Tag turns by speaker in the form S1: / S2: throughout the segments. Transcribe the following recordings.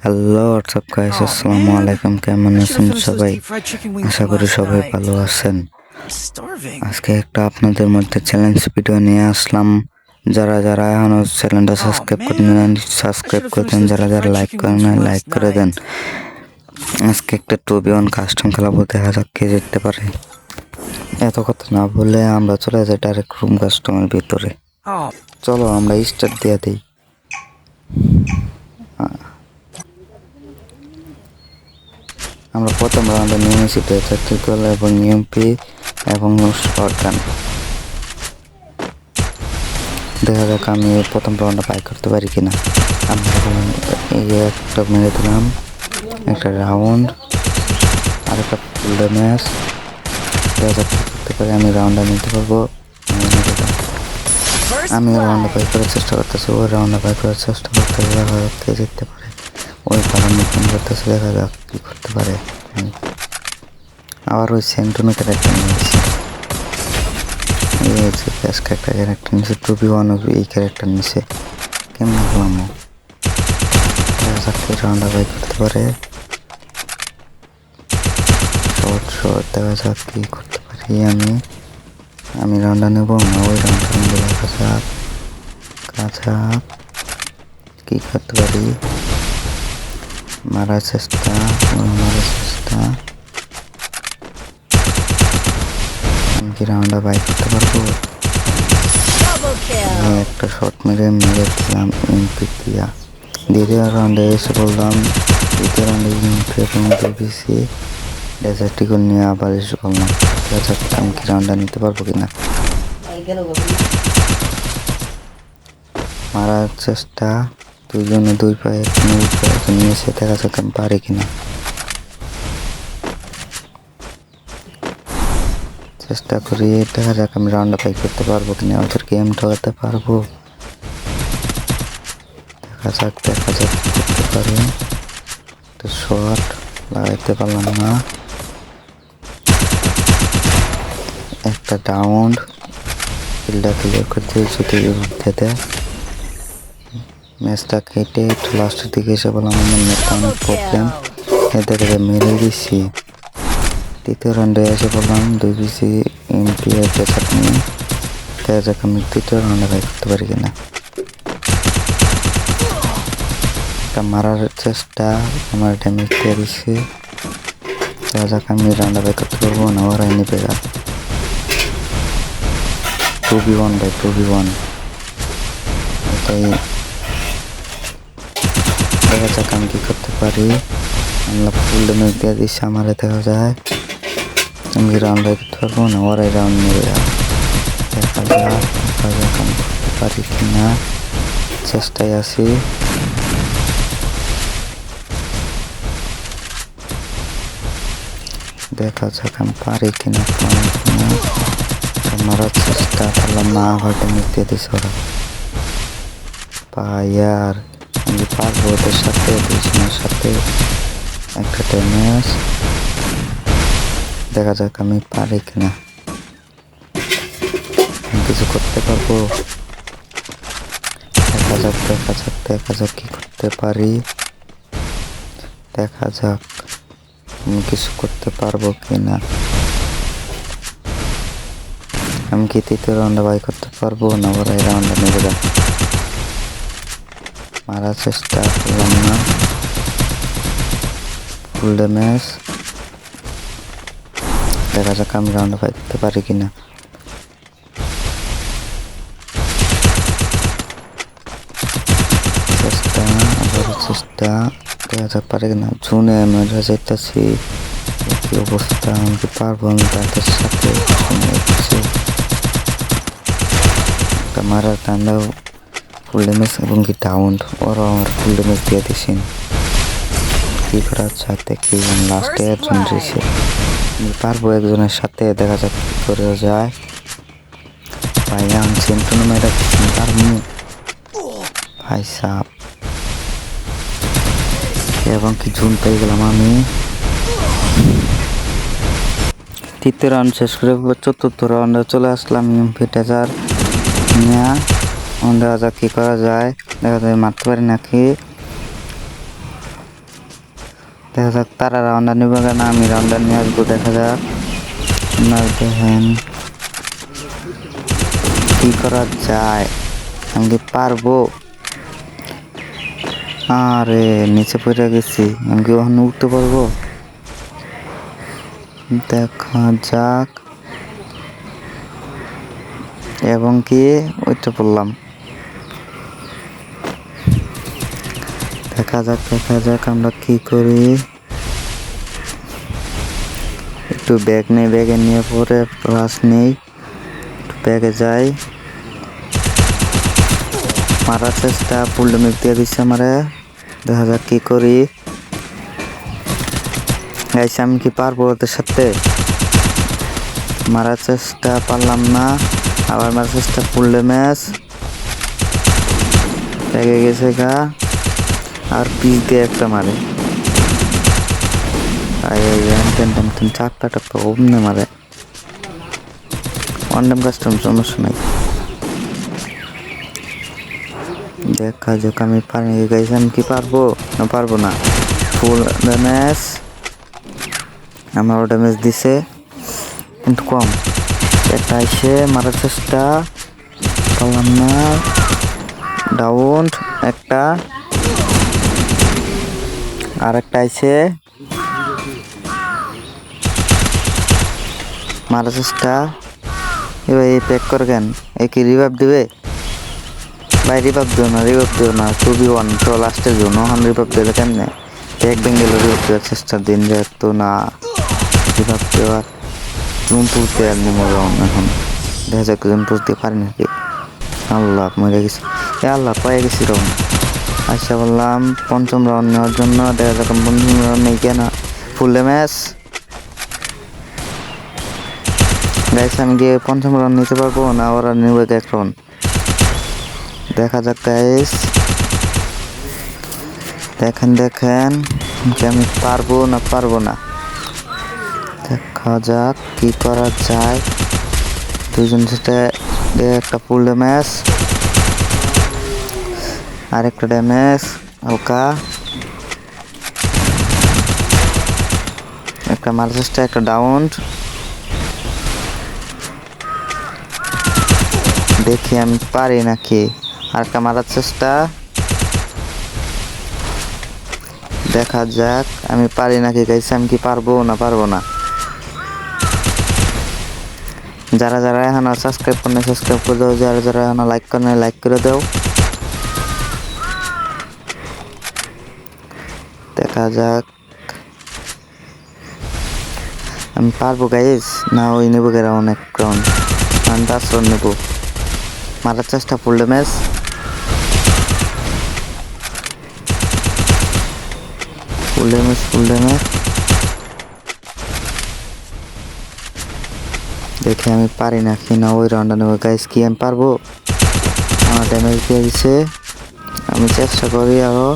S1: Hello WhatsApp guys, আসসালামু আলাইকুম। কেমন আছেন সবাই? আশা করি সবাই ভালো আছেন। আজকে একটা আপনাদের মধ্যে চ্যালেঞ্জ ভিডিও নিয়ে আসলাম। যারা যারা এখনো চ্যানেলটা সাবস্ক্রাইব করে নেন সাবস্ক্রাইব করে দেন, যারা যারা লাইক করেন লাইক করে দেন। আজকে একটা 2v1 কাস্টম খেলাবো, দেখা যাক কে জিততে পারে। এত কথা না বলে আমরা চলে যাই ডাইরেক্ট রুম কাস্টমের ভিতরে। চলো আমরা স্টার্ট দিয়ে দিই। আমরা প্রথম রাউন্ডে নিয়েছি টেকটিক্যাল এবং ইউএমপি এবং শটগান। দেখা যাক আমি প্রথম রাউন্ডে বাই করতে পারি কিনা। আমরা এই একটা মেরে দিলাম, একটা রাউন্ড আর একটা ফুল ড্যামেজ। দেখা যাক কী করতে পারি, আমি রাউন্ডে নিতে পারবো। আমি রাউন্ডে বাই করার চেষ্টা করতেছি, ওই রাউন্ডে বাই করার চেষ্টা করতে দেখা যাক কে জিততে পারে। ওই পাড়া মুখোন করতেছে, দেখা যাক কী করতে পারে। আবার ওই সেন্টুনো ক্যারেক্টার নিয়েছি, এই যে বেশ একটা ক্যারেক্টার নিয়েছে, 2v1 এই ক্যারেক্টার নিয়েছে। কেমন হলাম দেখা যাক কে রাউন্ডে বাই করতে পারে। শর্ট দেখা যাক কী করতে পারি। আমি রাউন্ডটা নেব না, ওই রাউন্ডটা নেবো। দেখা যাক কী করতে পারি। মারার চেষ্টা আমি কি রাউন্ডটা বাই করতে পারবো? একটা শট মেরেছিলাম এমপি দিয়া। দ্বিতীয় রাউন্ডে এসে বললাম, দ্বিতীয় রাউন্ডে এমপি এবং ডিবিসি ডেজার্টিকল নিয়ে আবার এসে বললাম, আমি কি রাউন্ডটা নিতে পারবো কিনা। মারার চেষ্টা, দুইজনে দুই পায়ে নিয়েছে, দেখা যাক আমি পারি কিনা। চেষ্টা করি, দেখা যাক আমি রাউন্ডটা বাই করতে পারবো কিনা, ওদের গেম ঠকাতে পারবো। দেখা যাক করতে পারি। একটা শট লাগাইতে পারলাম না, একটা ডাউন। কিলটা ক্লিয়ার করতে যদি যেতে ম্যাচটা কেটে একটু লাস্টের দিকে এসে বললাম আমার নেটটা অনেক প্রবলেম, এদেরকে মেরে দিচ্ছি। তৃতীয় রাউন্ডে এসে বললাম 2 এমপি একটা চাটনি। দেখা যাক আমি তৃতীয় রাউন্ডে বাই করতে পারি কিনা। একটা মারার চেষ্টা, আমার ড্যামেজ দিয়ে দিচ্ছে। দেখা যাক আমি রাউন্ডে বাই করতে পারবো না, ওরাই নেবে গা। 2v1 বাই 2v1 এটাই। দেখা যাক আমি কী করতে পারি। আমরা ফুল ড্যামেজ দিয়ে দিচ্ছি, আমারে দেখা যায় আমি রাউন্ড বাই করতে পারবো না, ওরাই রাউন্ড নেবে গা। দেখা যাক আমি করতে পারি কিনা, চেষ্টায় আছি। দেখা যাক আমি পারি কিনা মারার চেষ্টা করলাম না, হয়তো মিটিয়ে দিছে ওরা। আর আমি পারবো ওদের সাথে, দুজনের সাথে একটা ড্যামেজ। দেখা যাক আমি পারি কিনা, আমি কিছু করতে পারবো। দেখা যাক কি করতে পারি। দেখা যাক আমি কিছু করতে পারবো কিনা। আমি কি তৃতীয় রাউন্ডে বাই করতে পারবো না, ওরা এই রাউন্ডে নেবে যাক। মারার চেষ্টা করলাম না, ফুল ড্যামেজ। দেখা যাক আমি রাউন্ডে বাই করতে পারি কিনা। চেষ্টা দেখা যাক পারে কিনা। জুনে আমরা যেতেছি, কি অবস্থা, আমি কি পারবো আমি তাদের সাথে। একটা মারার টান্ডাও ফুল ড্যামেজ এবং কি ডাউন, ওরা আমার ফুল ড্যামেজ দিয়ে দিয়েছেন। কি করার সাথে কি লাস্টে একজন রয়েছে, আমি পারবো একজনের সাথে। দেখা যাক কি করে যায়। ভাই আমি সেন্টুনো মেয়েটা পারবো ভাই সাপ, এবং কি জুন পেয়ে গেলাম আমি। তৃতীয় রাউন্ড শেষ করে চতুর্থ রাউন্ডে চলে আসলাম। ফিটাজার নিয়ে দেখা যাক কী করা যায়। দেখা যায় মারতে পারি নাকি। দেখা যাক তারা রাউন্ডার নেবে কেন, আমি রাউন্ডার নিয়ে আসবো। দেখা যাক আপনার দেখেন কি করা যায়, আমি কি পারবো? আরে নিচে পড়ে গেছি, আমি কি ওখানে উঠতে পারবো? দেখা যাক, এবং কি ওইটা পড়লাম। দেখা যাক আমরা কি করি। একটু ব্যাগ নেই, ব্যাগে নিয়ে পরে রাশ নেই, ব্যাগে যাই। মারার চেষ্টা, ফুল ড্যামেজ দিয়ে দিচ্ছে আমারে। দেখা যাক কি করি। গাইস আমি কি পারবো ওদের সাথে? মারার চেষ্টা, পারলাম না। আবার মারার চেষ্টা, ফুল ড্যামেজ ব্যাগে গেছে গা। আর পিস দিয়ে একটা মারে, চাপটা টাপটা অমনে মারে। অন্ডাম কাস্টম সমস্যা নাই। দেখা যাক আমি পারি গাইস, আমি কি পারবো না পারবো না। ফুল ড্যামেজ, আমারও ড্যামেজ দিছে কিন্তু কম। একটা এসে মারার চেষ্টা, পারলাম না। ডাউন একটা, আর একটা এসে মারার চেষ্টা। এবার এই প্যাক করে কেন, এই কি রিভাইভ দিবে? ভাই রিভাইভ দিও না, 2v1 তো লাস্টের জন্য এখন রিভাইভ দিলে কেমনে? এক বেঙ্গেল রিভাইভ দেওয়ার চেষ্টা দিন, যেহেতু না রিভাইভ দেওয়ার জুমপুর দিয়ে আর নেমে যাও এখন। দেখা যাক জুমপুর দিয়ে পারি নাকি। আল্লাহ মরে গেছি, আল্লাহ পায়ে গেছি রাউন্ড। আশা বললাম পঞ্চম রাউন্ড নেওয়ার জন্য। দেখা যাক পঞ্চম রাউন্ড নেই কেন। ফুল ড্যামেজ গাইস, আমি গিয়ে পঞ্চম রাউন্ড নিতে পারবো না, ওরা নেবে এক রাউন্ড। দেখা যাক গাইস, দেখেন যে আমি পারবো না। দেখা যাক কি করা যায়। দুইজন সাথে একটা ফুল ড্যামেজ, আরেকটা ড্যামেজ হালকা, একটা মারার চেষ্টা, একটা ডাউন। দেখি আমি পারি নাকি। আর একটা মারার চেষ্টা, দেখা যাক আমি পারি নাকি গাইস, আমি কি পারবো না। যারা এখনো সাবস্ক্রাইব করে সাবস্ক্রাইব করে দাও, যারা এখনো লাইক করে লাইক করে দাও। দেখা যাক আমি পারবো গাইস না, ওই নেবো গেরা অনেক রাউন্ড, আমি 10 রাউন্ড নেবো। মারার চেষ্টা, ফুল ড্যামেজ, দেখি আমি পারি নাকি না ওই রাউন্ডটা নেবো গাইস। কি আমি পারবো? আমার ড্যামেজ দিয়ে দিছে, আমি চেষ্টা করি আরো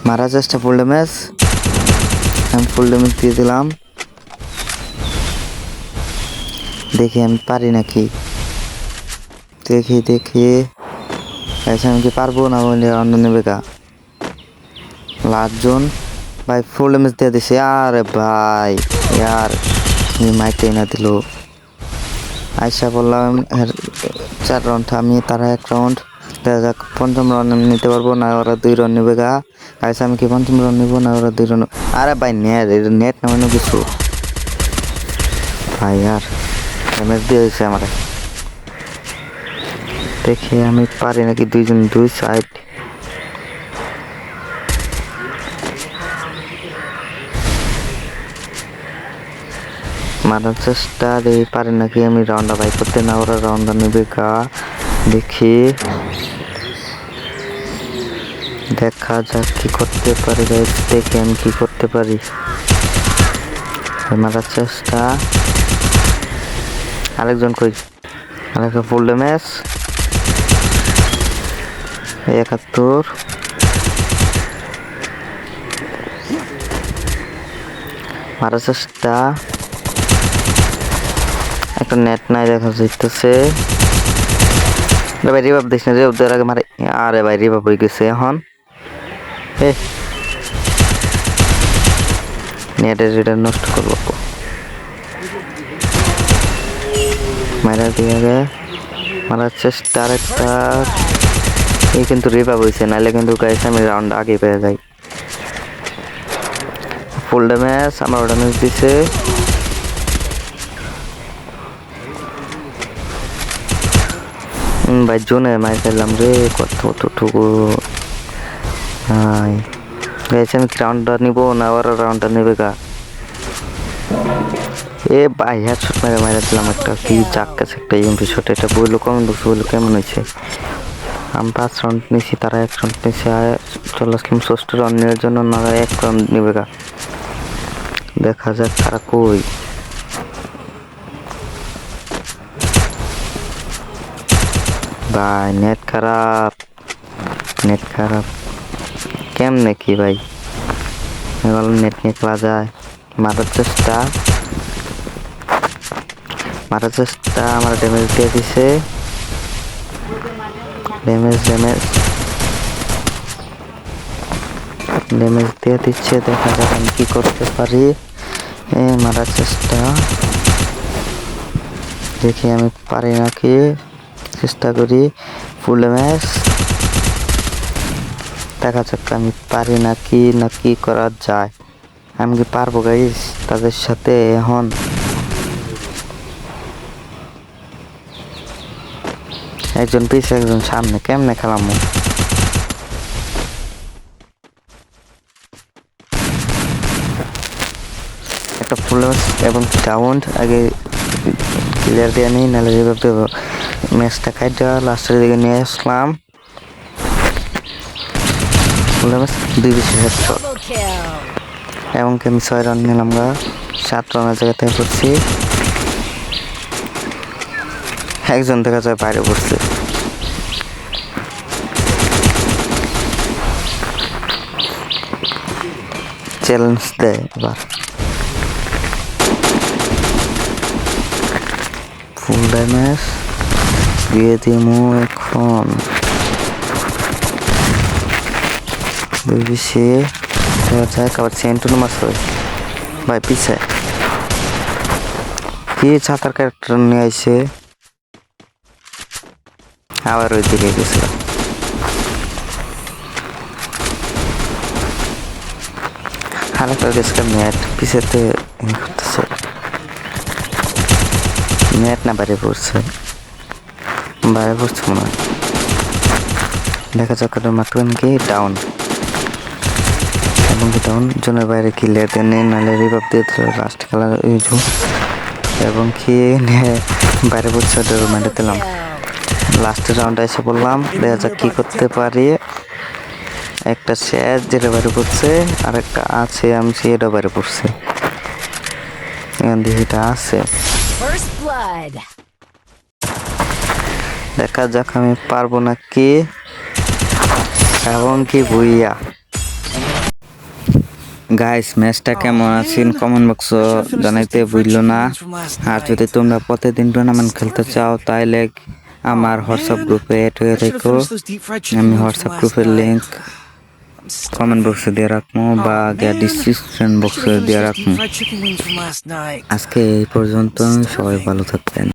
S1: মারার চেষ্টা। ফুল ড্যামেজ, আমি ফুল ড্যামেজ দিয়ে দিলাম। দেখি আমি পারি নাকি, দেখি গাইস আমি কি পারবো না রাউন্ড নেবে গা। লাস্ট জোন ভাই, ফুল ড্যামেজ দিয়ে দিছে। আরে ভাই ইয়ার মাইকটাই না দিল। আইসা বললাম 4 রাউন্ড আমি, তারা 1 রাউন্ড। দেখা যাক পঞ্চম রাউন্ড নিতে পারবো না, ওরা 2 রাউন্ড নেবে গা। আইসা আমি কি পঞ্চম রাউন্ড নেবো না, ওরা 2 রাউন্ড। আরে ভাই নেট নামানো কিছু ভাই, আর ড্যামেজ দিয়ে দিচ্ছে আমার। দেখি আমি পারি নাকি। 2 জন 2 সাইড, মারার চেষ্টা, দেখি পারি নাকি আমি রাউন্ডটা বাই করতে, না ওরা রাউন্ডটা নেবে গা। দেখি দেখা যাক কি করতে পারি গাইস, দেখি আমি কি করতে পারি। মারার চেষ্টা, আরেকজন কই, আরেকটা ফুল ড্যামেজ 71। মারার চেষ্টা, একটা নেট নাই দেখা যাইতেছে। ভাই রিভাইভ দিস না, রিভাইভ দেওয়ার আগে মারে। আরে ভাই রিভাইভ হয়ে গেছে এখন। নেটের এটা নষ্ট করবো। মারা দিয়ে মারার চেষ্টা আরেকটা, এই কিন্তু রিভাইভ হয়েছে, নাহলে কিন্তু গাইস আমি রাউন্ড আগে পেয়ে যাই। ফুল ড্যামেজ, আমার ড্যামেজ দিছে। ভাই জোনে মার খেললাম রে, কতটুকু। হাই গাইস আমি রাউন্ডটা নিবো না ওরা রাউন্ডটা নেবে গা? এ ভাই হেডশট মেরে মারা দিলাম একটা, কি চাক্কাস একটা ইএমপি শট। এটা বললো কমেন্ট বক্সে, বললো কেমন হয়েছে। আমি 5 রাউন্ড নিয়েছি, তারা 1 রাউন্ড নিয়েছে। চলে আসলাম 6টা রাউন্ড নেওয়ার জন্য, না 1 রাউন্ড নেবে গা। দেখা যাক তারা কই। ভাই নেট খারাপ, নেট খারাপ কেমনে কি ভাই? নেট নিয়ে খেলা যায়। মারার চেষ্টা, আমার ড্যামেজ দিয়ে দিছে। ড্যামেজ দিয়ে দিচ্ছে। দেখা যাক আমি কি করতে পারি। মারার চেষ্টা, দেখি আমি পারি নাকি, চেষ্টা করি। ফুল ড্যামেজ, দেখা যাক আমি পারি নাকি, না কি করা যায়। আমি কি পারবো গাইস তাদের সাথে? এখন একজন পিছে একজন সামনে, কেমনে খেলামো? একটা ফুল এবং ডাউন আগে ক্লিয়ার দিয়ে নিই, নাহলে যেভাবে ম্যাচটা খাইটা লাস্টের দিকে নিয়ে আসলাম। ফুল ম্যাচ 2 বেশি হেডশট, এবং আমি 6 রান নিলাম গা। 7 রানের জায়গা থেকে করছি। একজন দেখা যায় বাইরে পড়ছে। চ্যালেঞ্জ দেয় এবার। ফুল ড্যামেজ দিয়ে দিমু এখন। বেশি দেখা যায় আবার সেন্টুনো মারছে ভাই পিছে। কি ছাতার ক্যারেক্টার নিয়ে আইছে, আবার ওই দিকে গেছিল। হালকা গেছে নেট পিছেতে করতেছে, নেট না বাইরে পড়ছে, বাইরে পড়ছে মনে হয়। দেখা যাক মাত্র কি ডাউন, এবং কি ডাউন জনের বাইরে ক্লিয়ার দিয়ে নেই, নাহলে রিভাইভ দিয়ে লাস্ট খেলা এবং কি বাইরে পড়ছে। ওটা রুমাইন্ডার দিলাম। লাস্টের রাউন্ডে এসে বললাম, দেখা যাক কি করতে পারি। একটা শেষ যেটা বাইরে পড়ছে, আর একটা আছে আমি এটা বাইরে পড়ছে। এখান দিয়ে এটা আছে, দেখা যাক আমি পারবো নাকি, এবং কি ভুইয়া। গাইস ম্যাচটা কেমন আছেন কমেন্ট বক্স জানাইতে ভুললো না। আর যদি তোমরা প্রতিদিন টুর্নামেন্ট খেলতে চাও তাহলে আমার হোয়াটসঅ্যাপ গ্রুপে এড হয়ে থেকো। আমি হোয়াটসঅ্যাপ গ্রুপের লিঙ্ক কমেন্ট বক্সে দিয়ে রাখবো বা ডিসক্রিপশন বক্সে দিয়ে রাখবো। আজকে এই পর্যন্ত, সবাই ভালো থাকবেন।